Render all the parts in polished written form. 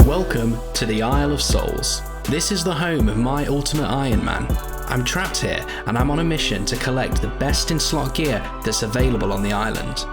Welcome to the Isle of Souls. This is the home of my ultimate Iron Man. I'm trapped here and I'm on a mission to collect the best in slot gear that's available on the island.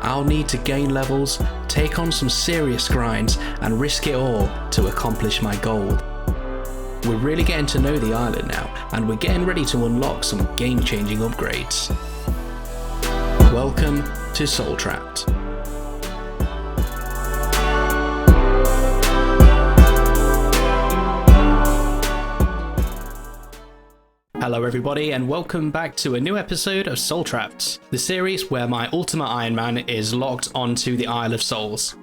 I'll need to gain levels, take on some serious grinds and risk it all to accomplish my goal. We're really getting to know the island now and we're getting ready to unlock some game-changing upgrades. Welcome to Soul Trapped. Hello everybody and welcome back to a new episode of Soul Trapped, the series where my ultimate Iron Man is locked onto the Isle of Souls.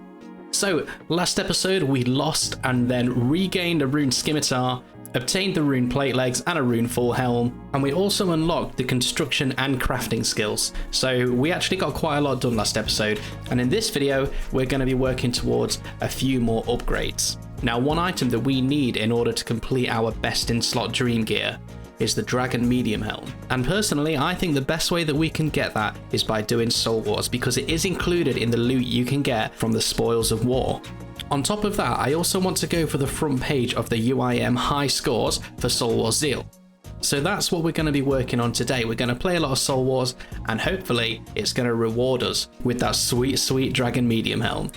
So, last episode we lost and then regained a rune scimitar, obtained the rune plate legs and a rune full helm, and we also unlocked the construction and crafting skills. So we actually got quite a lot done last episode, and in this video we're going to be working towards a few more upgrades. Now, one item that we need in order to complete our best in slot dream gear is the Dragon Medium Helm. And personally, I think the best way that we can get that is by doing Soul Wars, because it is included in the loot you can get from the Spoils of War. On top of that, I also want to go for the front page of the UIM high scores for Soul Wars Zeal. So that's what we're going to be working on today. We're going to play a lot of Soul Wars and hopefully it's going to reward us with that sweet Dragon Medium Helm.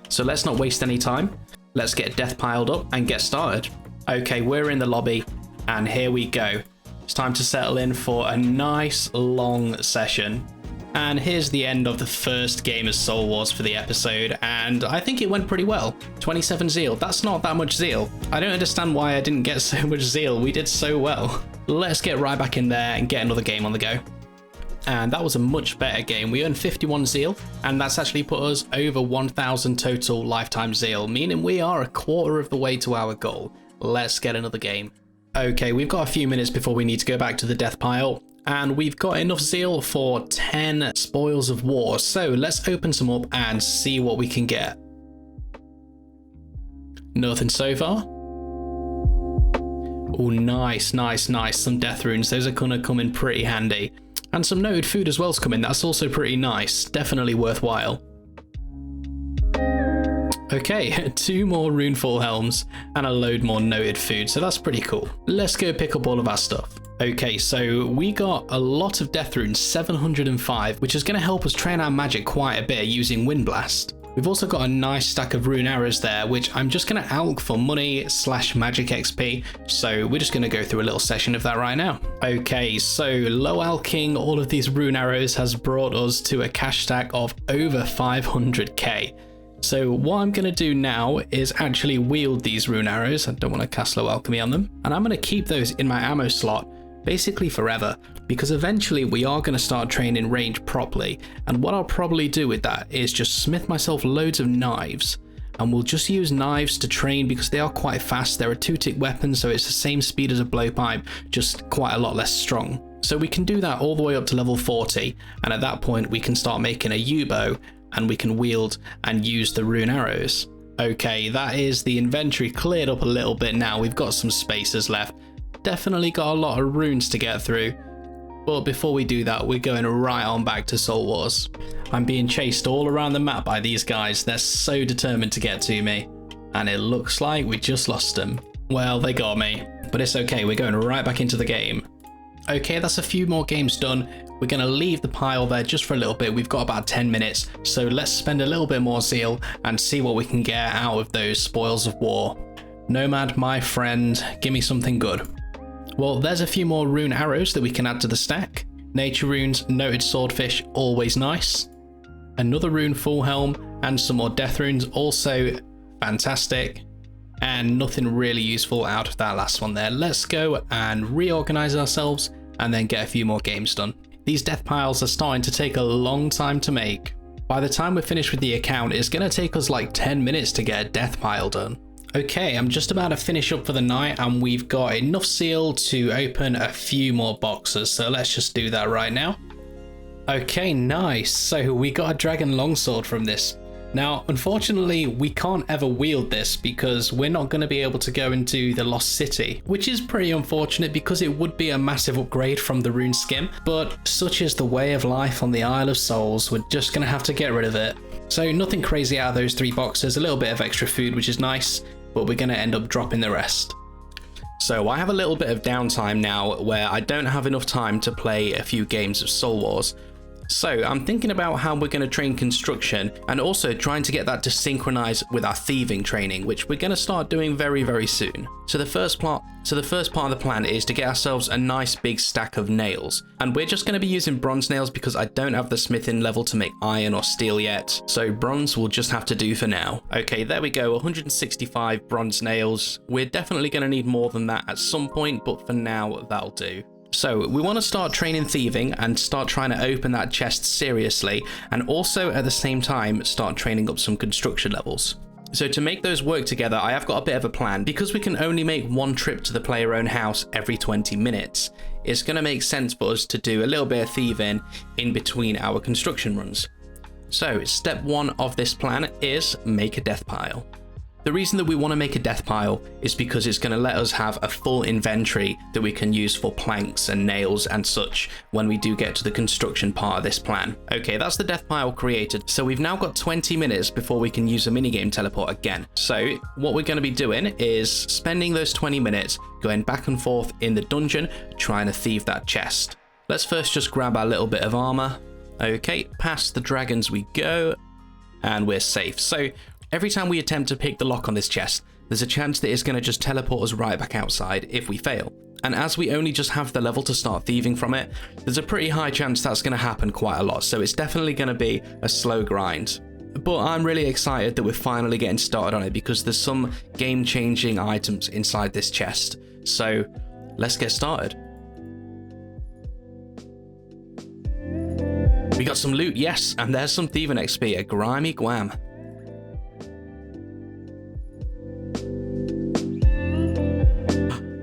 So let's not waste any time. Let's get death piled up and get started. Okay, we're in the lobby and here we go. It's time to settle in for a nice long session. And here's the end of the first game of Soul Wars for the episode, and I think it went pretty well. 27 zeal, that's not that much zeal. I don't understand why I didn't get so much zeal, we did so well. Let's get right back in there and get another game on the go. And that was a much better game. We earned 51 zeal, and that's actually put us over 1,000 total lifetime zeal, meaning we are a quarter of the way to our goal. Let's get another game. Okay, we've got a few minutes before we need to go back to the death pile, and we've got enough zeal for 10 Spoils of War, so let's open some up and see what we can get. Nothing so far. Oh, nice, some death runes, those are gonna come in pretty handy. And some noted food as well's coming, that's also pretty nice, definitely worthwhile. Okay, 2 more rune full helms and a load more noted food, so that's pretty cool. Let's go pick up all of our stuff. Okay, so we got a lot of death runes, 705, which is going to help us train our magic quite a bit using Wind Blast. We've also got a nice stack of rune arrows there, which I'm just going to alch for money / magic XP, so we're just going to go through a little session of that right now. Okay, so low alching all of these rune arrows has brought us to a cash stack of over 500k. So what I'm going to do now is actually wield these rune arrows. I don't want to cast low alchemy on them. And I'm going to keep those in my ammo slot basically forever, because eventually we are going to start training range properly. And what I'll probably do with that is just smith myself loads of knives, and we'll just use knives to train because they are quite fast. They're a 2-tick weapon, so it's the same speed as a blowpipe, just quite a lot less strong. So we can do that all the way up to level 40, and at that point we can start making a U-bow and we can wield and use the rune arrows. Okay, that is the inventory cleared up a little bit now. We've got some spaces left. Definitely got a lot of runes to get through. But before we do that, we're going right on back to Soul Wars. I'm being chased all around the map by these guys. They're so determined to get to me. And it looks like we just lost them. Well, they got me. But it's okay, we're going right back into the game. Okay, that's a few more games done. We're going to leave the pile there just for a little bit. We've got about 10 minutes, so let's spend a little bit more zeal and see what we can get out of those Spoils of War. Nomad, my friend, give me something good. Well, there's a few more rune arrows that we can add to the stack. Nature runes, noted swordfish, always nice. Another rune full helm and some more death runes, also fantastic. And nothing really useful out of that last one there. Let's go and reorganize ourselves and then get a few more games done. These death piles are starting to take a long time to make. By the time we're finished with the account, it's going to take us like 10 minutes to get a death pile done. Okay, I'm just about to finish up for the night and we've got enough zeal to open a few more boxes, so let's just do that right now. Okay, nice. So we got a dragon longsword from this. Now, unfortunately, we can't ever wield this because we're not going to be able to go into the Lost City, which is pretty unfortunate because it would be a massive upgrade from the rune skim, but such is the way of life on the Isle of Souls, we're just going to have to get rid of it. So nothing crazy out of those 3 boxes, a little bit of extra food, which is nice, but we're going to end up dropping the rest. So I have a little bit of downtime now where I don't have enough time to play a few games of Soul Wars. So I'm thinking about how we're going to train construction and also trying to get that to synchronize with our thieving training, which we're going to start doing very, very soon. So the first part of the plan is to get ourselves a nice big stack of nails. And we're just going to be using bronze nails because I don't have the smithing level to make iron or steel yet. So bronze will just have to do for now. Okay, there we go, 165 bronze nails. We're definitely going to need more than that at some point, but for now, that'll do. So we want to start training thieving and start trying to open that chest seriously, and also at the same time start training up some construction levels. So to make those work together, I have got a bit of a plan. Because we can only make one trip to the player own house every 20 minutes, it's going to make sense for us to do a little bit of thieving in between our construction runs. So step 1 of this plan is make a death pile. The reason that we want to make a death pile is because it's going to let us have a full inventory that we can use for planks and nails and such when we do get to the construction part of this plan. Okay, that's the death pile created. So we've now got 20 minutes before we can use a minigame teleport again. So what we're going to be doing is spending those 20 minutes going back and forth in the dungeon trying to thieve that chest. Let's first just grab our little bit of armor. Okay, past the dragons we go, and we're safe. So every time we attempt to pick the lock on this chest, there's a chance that it's going to just teleport us right back outside if we fail. And as we only just have the level to start thieving from it, there's a pretty high chance that's going to happen quite a lot, so it's definitely going to be a slow grind. But I'm really excited that we're finally getting started on it because there's some game-changing items inside this chest. So let's get started. We got some loot, yes, and there's some thieving XP, a grimy guam.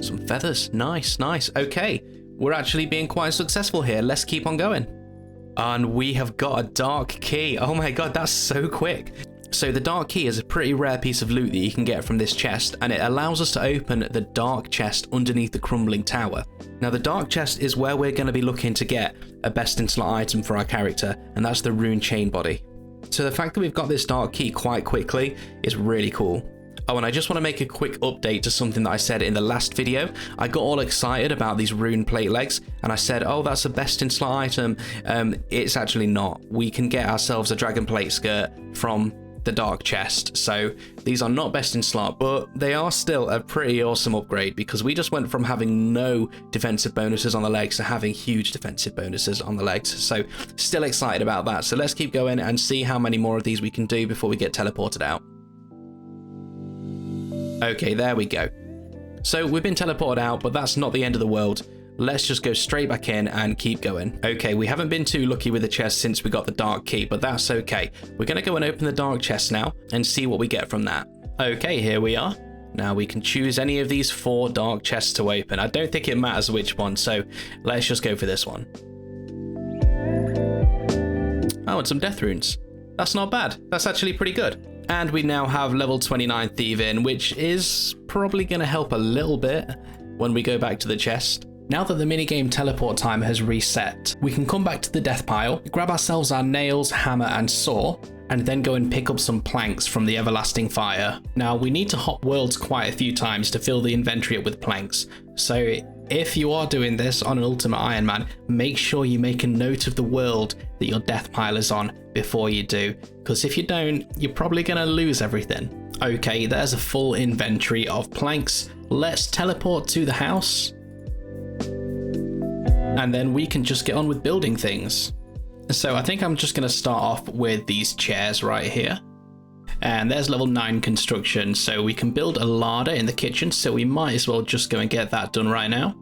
Some feathers, nice, nice. Okay, we're actually being quite successful here. Let's keep on going. And we have got a dark key. Oh my god, that's so quick. So the dark key is a pretty rare piece of loot that you can get from this chest, and it allows us to open the dark chest underneath the crumbling tower. Now the dark chest is where we're going to be looking to get a best in slot item for our character, and that's the rune chain body. So the fact that we've got this dark key quite quickly is really cool. Oh, and I just want to make a quick update to something that I said in the last video. I got all excited about these rune plate legs, and I said, oh, that's a best in slot item. It's actually not. We can get ourselves a dragon plate skirt from the dark chest. So these are not best in slot, but they are still a pretty awesome upgrade because we just went from having no defensive bonuses on the legs to having huge defensive bonuses on the legs. So still excited about that. So let's keep going and see how many more of these we can do before we get teleported out. Okay, there we go. So we've been teleported out, but that's not the end of the world. Let's just go straight back in and keep going. Okay, we haven't been too lucky with the chest since we got the dark key, but that's okay. We're going to go and open the dark chest now and see what we get from that. Okay, here we are. Now we can choose any of these 4 dark chests to open. I don't think it matters which one, so let's just go for this one. Oh, and some death runes. That's not bad. That's actually pretty good. And we now have level 29 thieving, which is probably going to help a little bit when we go back to the chest. Now that the minigame teleport time has reset, we can come back to the death pile, grab ourselves our nails, hammer and saw, and then go and pick up some planks from the everlasting fire. Now we need to hop worlds quite a few times to fill the inventory up with planks, so if you are doing this on an Ultimate Iron Man, make sure you make a note of the world that your death pile is on before you do, because if you don't, you're probably going to lose everything. Okay, there's a full inventory of planks. Let's teleport to the house, and then we can just get on with building things. So I think I'm just going to start off with these chairs right here. And there's level 9 construction, so we can build a larder in the kitchen, so we might as well just go and get that done right now.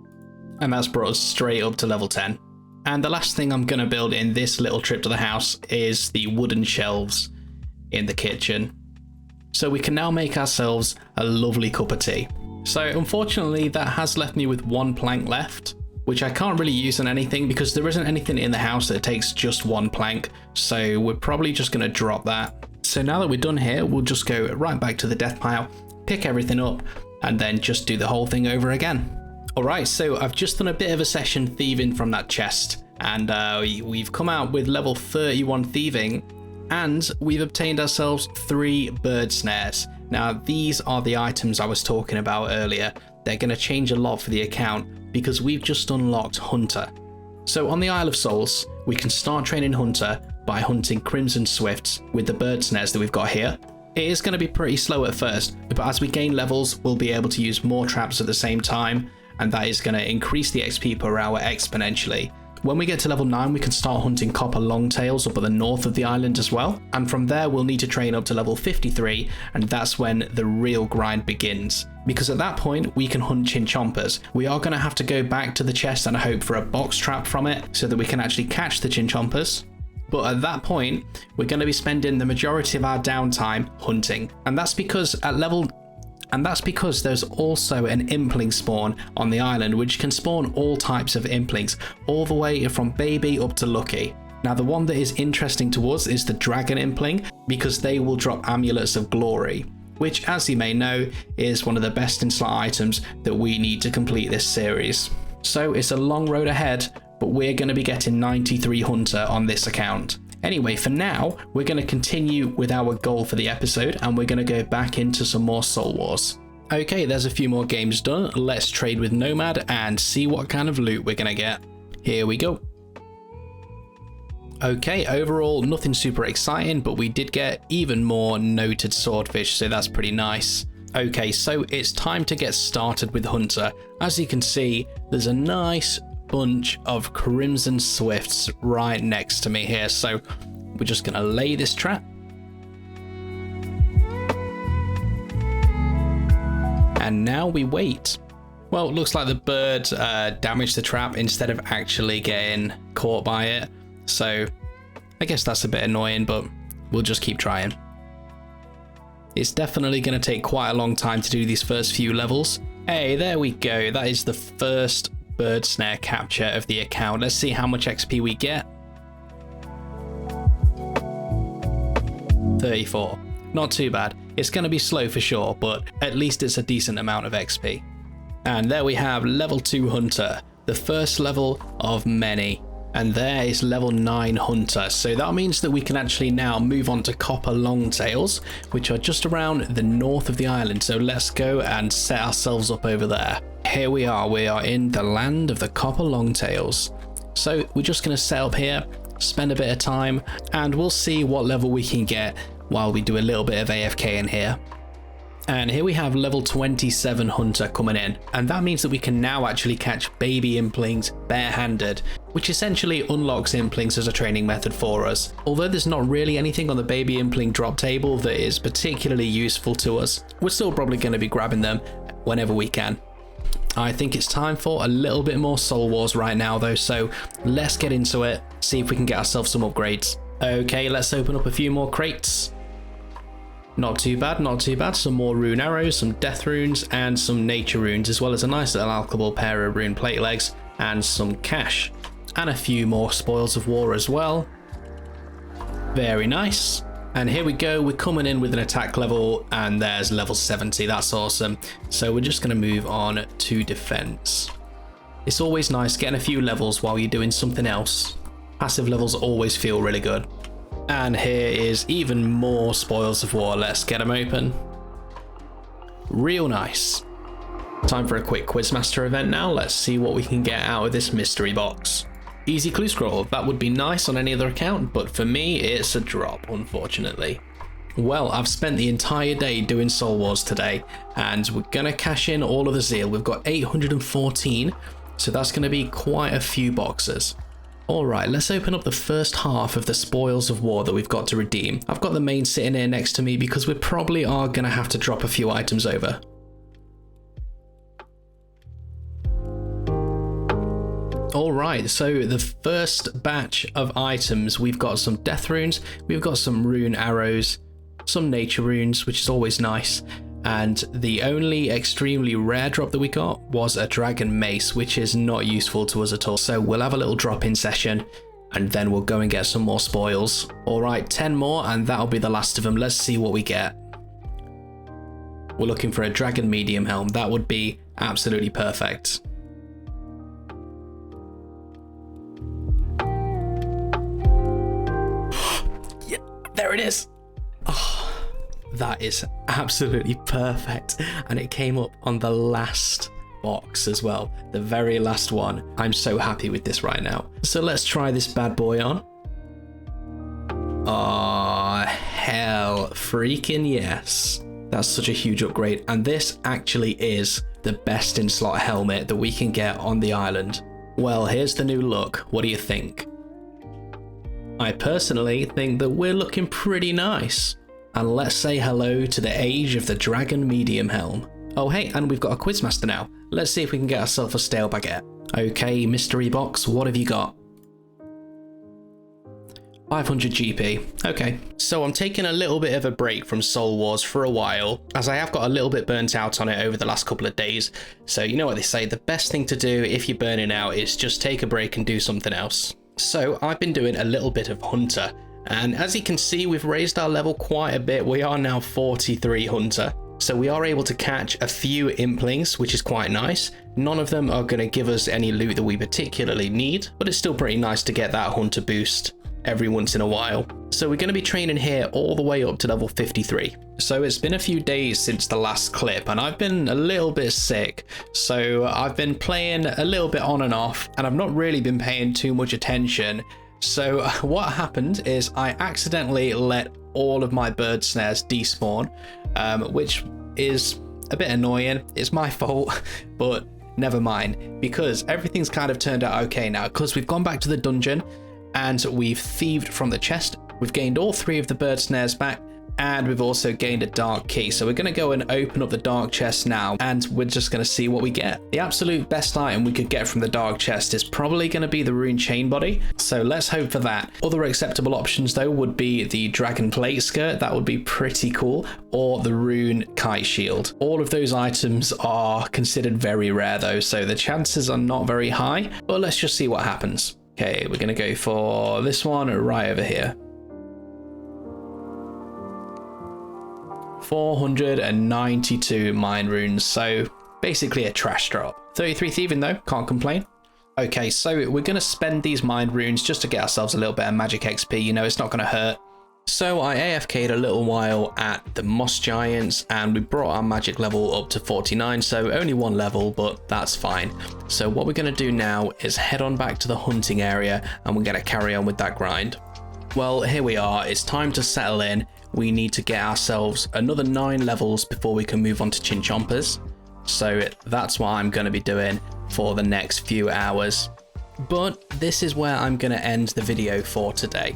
And that's brought us straight up to level 10. And the last thing I'm going to build in this little trip to the house is the wooden shelves in the kitchen. So we can now make ourselves a lovely cup of tea. So unfortunately that has left me with 1 plank left, which I can't really use on anything because there isn't anything in the house that takes just 1 plank, so we're probably just going to drop that. So now that we're done here, we'll just go right back to the death pile, pick everything up, and then just do the whole thing over again. Alright, so I've just done a bit of a session thieving from that chest, and we've come out with level 31 thieving, And we've obtained ourselves 3 bird snares. Now these are the items I was talking about earlier. They're going to change a lot for the account because we've just unlocked Hunter. So on the Isle of Souls, we can start training Hunter by hunting Crimson Swifts with the bird snares that we've got here. It is going to be pretty slow at first, but as we gain levels, we'll be able to use more traps at the same time, and that is going to increase the XP per hour exponentially. When we get to level 9, we can start hunting copper longtails up at the north of the island as well, and from there we'll need to train up to level 53, and that's when the real grind begins. Because at that point we can hunt chinchompers. We are going to have to go back to the chest and hope for a box trap from it so that we can actually catch the chinchompers. But at that point, we're going to be spending the majority of our downtime hunting, and that's because there's also an impling spawn on the island which can spawn all types of implings, all the way from baby up to lucky. Now the one that is interesting to us is the dragon impling, because they will drop amulets of glory, which, as you may know, is one of the best in slot items that we need to complete this series. So it's a long road ahead, but we're going to be getting 93 Hunter on this account. Anyway, for now, we're going to continue with our goal for the episode, and we're going to go back into some more Soul Wars. Okay, there's a few more games done. Let's trade with Nomad and see what kind of loot we're going to get. Here we go. Okay, overall, nothing super exciting, but we did get even more noted swordfish, so that's pretty nice. Okay, so it's time to get started with Hunter. As you can see, there's a nice bunch of Crimson Swifts right next to me here, so we're just going to lay this trap. And now we wait. Well, it looks like the bird damaged the trap instead of actually getting caught by it, so I guess that's a bit annoying, but we'll just keep trying. It's definitely going to take quite a long time to do these first few levels. Hey, there we go. That is the first bird snare capture of the account. Let's see how much XP we get. 34. Not too bad. It's going to be slow for sure, but at least it's a decent amount of XP. And there we have level 2 Hunter, the first level of many. And there is level 9 Hunter, so that means that we can actually now move on to copper longtails, which are just around the north of the island. So let's go and set ourselves up over there. Here we are in the land of the copper longtails. So we're just going to set up here, spend a bit of time, and we'll see what level we can get while we do a little bit of AFK in here. And here we have level 27 Hunter coming in, and that means that we can now actually catch baby implings barehanded, which essentially unlocks implings as a training method for us. Although there's not really anything on the baby impling drop table that is particularly useful to us, we're still probably going to be grabbing them whenever we can. I think it's time for a little bit more Soul Wars right now though, so let's get into it, see if we can get ourselves some upgrades. Okay, let's open up a few more crates. Not too bad, not too bad. Some more rune arrows, some death runes, and some nature runes, as well as a nice little alchable pair of rune plate legs, and some cash. And a few more spoils of war as well. Very nice. And here we go, we're coming in with an attack level, and there's level 70, that's awesome. So we're just going to move on to defense. It's always nice getting a few levels while you're doing something else. Passive levels always feel really good. And here is even more spoils of war. Let's get them open. Real nice. Time for a quick Quizmaster event now. Let's see what we can get out of this mystery box. Easy clue scroll. That would be nice on any other account, but for me it's a drop, unfortunately. Well, I've spent the entire day doing Soul Wars today, and we're gonna cash in all of the zeal. We've got 814, so that's gonna be quite a few boxes. Alright, let's open up the first half of the spoils of war that we've got to redeem. I've got the main sitting here next to me because we probably are going to have to drop a few items over. Alright, so the first batch of items, we've got some death runes, we've got some rune arrows, some nature runes, which is always nice. And the only extremely rare drop that we got was a dragon mace, which is not useful to us at all. So we'll have a little drop-in session, and then we'll go and get some more spoils. Alright, 10 more, and that'll be the last of them. Let's see what we get. We're looking for a dragon medium helm. That would be absolutely perfect. There it is. Oh, that is absolutely perfect. And it came up on the last box as well, the very last one. I'm so happy with this right now. So let's try this bad boy on. Oh, hell freaking yes. That's such a huge upgrade. And this actually is the best in slot helmet that we can get on the island. Well, here's the new look. What do you think? I personally think that we're looking pretty nice. And let's say hello to the age of the Dragon Medium Helm. Oh hey, and we've got a Quizmaster now. Let's see if we can get ourselves a stale baguette. Okay, mystery box, what have you got? 500 GP. Okay, so I'm taking a little bit of a break from Soul Wars for a while, as I have got a little bit burnt out on it over the last couple of days. So you know what they say, the best thing to do if you're burning out is just take a break and do something else. So I've been doing a little bit of Hunter, and as you can see, we've raised our level quite a bit. We are now 43 Hunter. So we are able to catch a few implings, which is quite nice. None of them are going to give us any loot that we particularly need, but it's still pretty nice to get that Hunter boost every once in a while. So we're going to be training here all the way up to level 53. So it's been a few days since the last clip and I've been a little bit sick. So I've been playing a little bit on and off and I've not really been paying too much attention. So what happened is I accidentally let all of my bird snares despawn, which is a bit annoying. It's my fault, but never mind, because everything's kind of turned out okay now, because we've gone back to the dungeon and we've thieved from the chest. We've gained all 3 of the bird snares back, and we've also gained a dark key. So we're going to go and open up the dark chest now, and we're just going to see what we get. The absolute best item we could get from the dark chest is probably going to be the rune chain body. So let's hope for that. Other acceptable options though would be the dragon plate skirt. That would be pretty cool. Or the rune kite shield. All of those items are considered very rare though, so the chances are not very high, but let's just see what happens. Okay, we're going to go for this one right over here. 492 mine runes, so basically a trash drop. 33 thieving though, can't complain. Okay, so we're going to spend these mine runes just to get ourselves a little bit of magic XP, you know, it's not going to hurt. So I AFK'd a little while at the Moss Giants and we brought our magic level up to 49, so only 1 level, but that's fine. So what we're going to do now is head on back to the hunting area and we're going to carry on with that grind. Well, here we are, it's time to settle in. We need to get ourselves another 9 levels before we can move on to Chinchompers. So that's what I'm going to be doing for the next few hours. But this is where I'm going to end the video for today.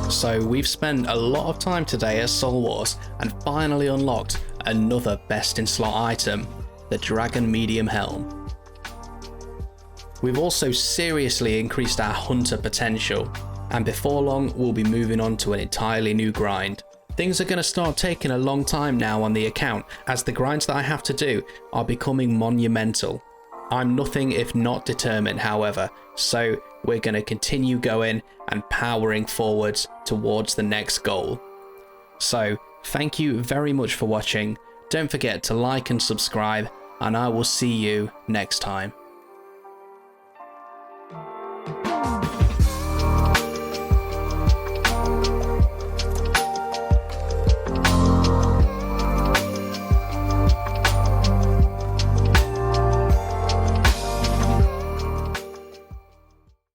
So we've spent a lot of time today at Soul Wars and finally unlocked another best in slot item, the Dragon Medium Helm. We've also seriously increased our hunter potential, and before long we'll be moving on to an entirely new grind. Things are going to start taking a long time now on the account, as the grinds that I have to do are becoming monumental. I'm nothing if not determined, however, so we're going to continue going and powering forwards towards the next goal. So thank you very much for watching. Don't forget to like and subscribe, and I will see you next time.